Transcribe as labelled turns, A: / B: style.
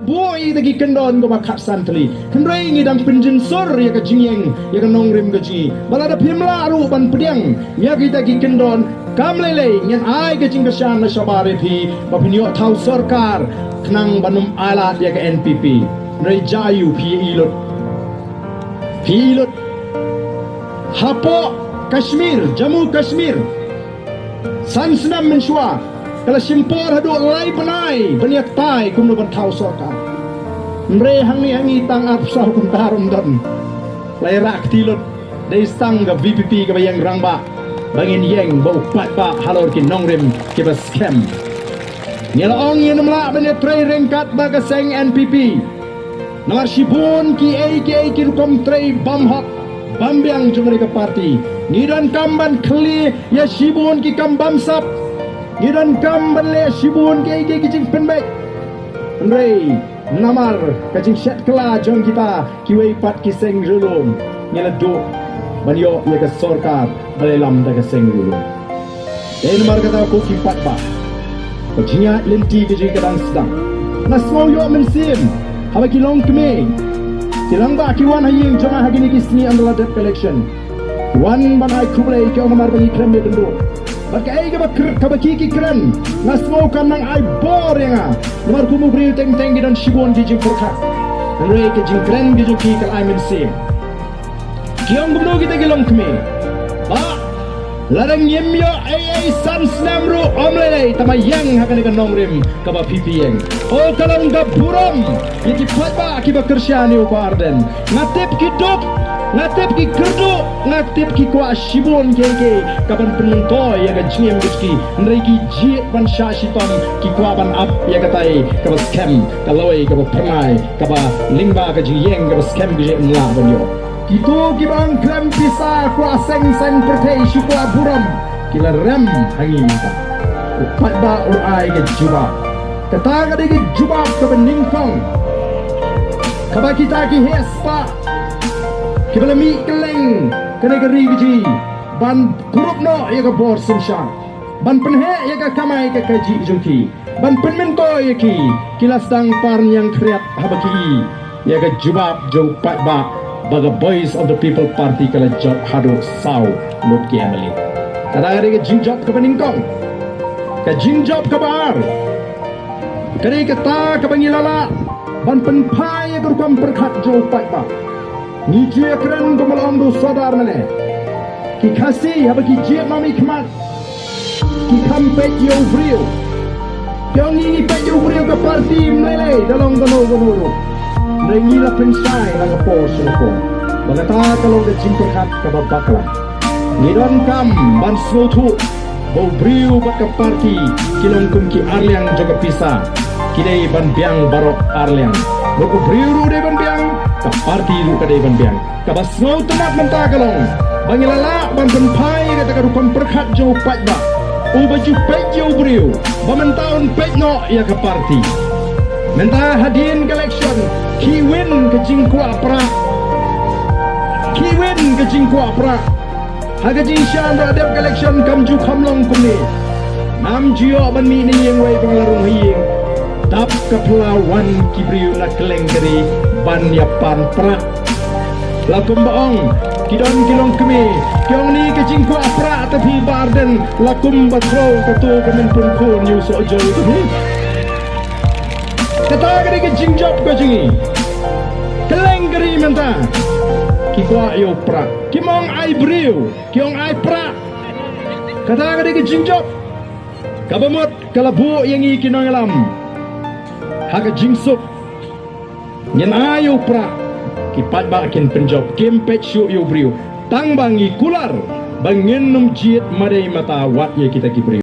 A: Boy tagi kendon ko makat santli. Kendrai ngi dang penjin sor ya ka jingyeng ya ka nongrim ka ji. Balada pimla aru ban pediang. Ya kita gi kendon kam lele ngen ai ka jing kasyan na syabare thi. Bapinyo thau sorkar khnang banum alat ya ka NPP. Ndrai jayu pi ilot. Pi ilot. Hapo Kashmir, Jammu Kashmir. Sansnam menshua. Kalau simpor hadu lai penai beniak tai kum no bantau sorkar. Mre hangi tang apsa hukum tarum don. Lai rak tilot dei stang ga VPP ga bayang rangba. Bangin yeng bau pat ba halor ki nongrim ki ba scam. Nyela ong yen mla beniak trai rengkat ba ga seng NPP. Namar shibun ki ki rukom trai bam hot. Bambiang jumri ka parti. Ngidan kamban kli ya shibun ki kambam sap. Gidan kam bale shibun ke kijing penbek. Ndrei namar kajing shat kala jong kita kiwei pat kiseng julum. Ngela do banyo ya ka sorkar bale lam da ka seng julum. Namar kata ko ki pat ba. Kajinya lenti kijing kadang sedang. Nasmo yo mensim. Haba kilong keme. Tilang ba kiwan haying jong hagini kisni andala debt collection. Wan banai kublai ke namar bagi krem dendo. Bagai kabaki kren ngasmo kan nang ai bor yang nomor kumu beri teng dan shibon di jing perkat rei ke jing kren di joki kal ai men sim kiong gumno kita gelong keme ba larang yemyo ai san snamru omlele tamayang hakan dengan nongrim kaba ppng o kalong gaburam yiti patba akiba kersyani o arden ngatip kidop ngatip ki kerdo ngatip ki kwa shibon kenge kapan penunto ya ga jiem guski nregi jie ban shashitom ki kwa ban up ya ga tai ka scam kaloi ka pernai ka lingba ka jiyeng ka scam ge mla banyo kito ki bang kram pisa kwa seng pertei shikwa buram kila rem hangi ta pat ba ur ai ge juba kata ga de juba ka beningkong kaba kita ki hespa kibala mi keleng kena geri gaji ban kurup no ya ka bor simsha ban penhe ya ka kamai ka kaji jungki ban penmento ya ki kilas dang parn yang kreat habaki ya ka jubab jo pat ba baga boys of the people party kala job hadu sau mut ki amali tada gari ka jinjob ka beningkong ka jinjob ka bar kare ka ta ka bangilala ban penpai ya ka rukam perkhat jo pat ba ni jia kren ko malam do sadar nane ki khasi haba ki jia mami khmat ki kampe yo brio yang ini pe yo brio ka parti mlele dalong gono rengi la pensai la po so bagata kalong de jing perkat ka babakla ni don kam ban slotu bo brio ba ka parti kilong kum ki arliang joga pisa kidai ban biang barok arliang bo brio de ban biang ka parti ru ka de ban biang ka basngau temat menta kalong bangilala ban penpai ka ta rupam perkhat jo pat ba u baju pej jo brio ba mentaun pej no ya ka parti menta hadin collection kiwin ke jingkwa pra kiwin ke jingkwa pra haga jinshan ro adep collection kamju khamlong kumni nam jio ban mi ni yang wei banglarung hiying tap ka pelawan kibrio na kelengkeri ban ya pan pra lakum baong kidon kilong kemi kiong ni ke jingko apra tapi arden lakum batro katu kemen pun ko new so jo ni kata gari ke jingjob ko jingi kelengkeri menta ki kwa yo pra kimong ai brio kiong ai pra kata gari ke jingjob kabamot kalabu yang ikinong alam haga jingsuk nyen ayo pra kipat ba kin penjob kempet syu yo brio tang bangi kular bangin num jiet madai mata wat ye kita ki brio